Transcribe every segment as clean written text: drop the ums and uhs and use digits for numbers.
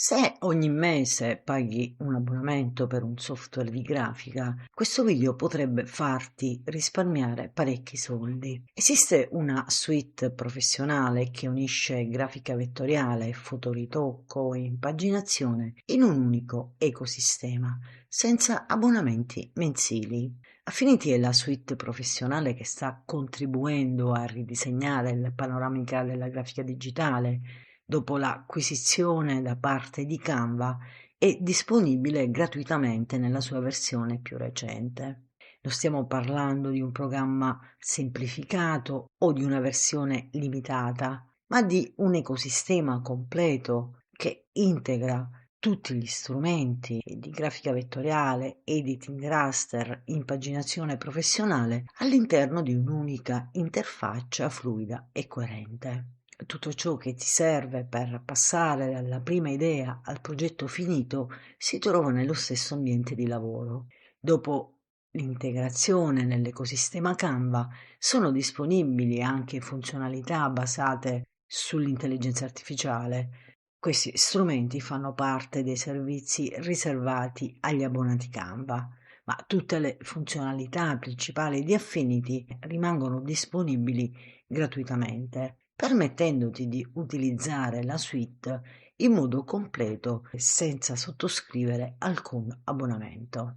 Se ogni mese paghi un abbonamento per un software di grafica, questo video potrebbe farti risparmiare parecchi soldi. Esiste una suite professionale che unisce grafica vettoriale, fotoritocco e impaginazione in un unico ecosistema, senza abbonamenti mensili. Affinity è la suite professionale che sta contribuendo a ridisegnare il panoramica della grafica digitale. Dopo l'acquisizione da parte di Canva, è disponibile gratuitamente nella sua versione più recente. Non stiamo parlando di un programma semplificato o di una versione limitata, ma di un ecosistema completo che integra tutti gli strumenti di grafica vettoriale, editing, raster, impaginazione professionale all'interno di un'unica interfaccia fluida e coerente. Tutto ciò che ti serve per passare dalla prima idea al progetto finito si trova nello stesso ambiente di lavoro. Dopo l'integrazione nell'ecosistema Canva sono disponibili anche funzionalità basate sull'intelligenza artificiale. Questi strumenti fanno parte dei servizi riservati agli abbonati Canva, ma tutte le funzionalità principali di Affinity rimangono disponibili gratuitamente, permettendoti di utilizzare la suite in modo completo e senza sottoscrivere alcun abbonamento.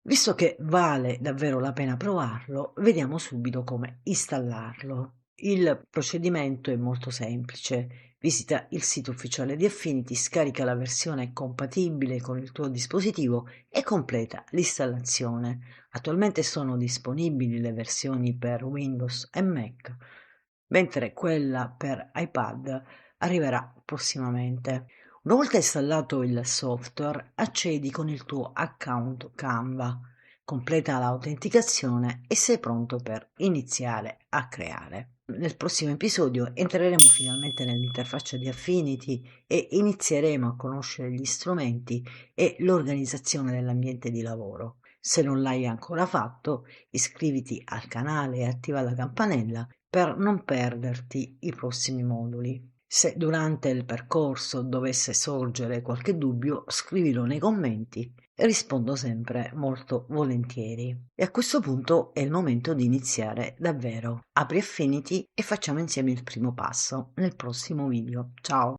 Visto che vale davvero la pena provarlo, vediamo subito come installarlo. Il procedimento è molto semplice. Visita il sito ufficiale di Affinity, scarica la versione compatibile con il tuo dispositivo e completa l'installazione. Attualmente sono disponibili le versioni per Windows e Mac, mentre quella per iPad arriverà prossimamente. Una volta installato il software, accedi con il tuo account Canva, completa l'autenticazione e sei pronto per iniziare a creare. Nel prossimo episodio entreremo finalmente nell'interfaccia di Affinity e inizieremo a conoscere gli strumenti e l'organizzazione dell'ambiente di lavoro. Se non l'hai ancora fatto, iscriviti al canale e attiva la campanella per non perderti i prossimi moduli. Se durante il percorso dovesse sorgere qualche dubbio, scrivilo nei commenti e rispondo sempre molto volentieri. E a questo punto è il momento di iniziare davvero. Apri Affinity e facciamo insieme il primo passo nel prossimo video. Ciao!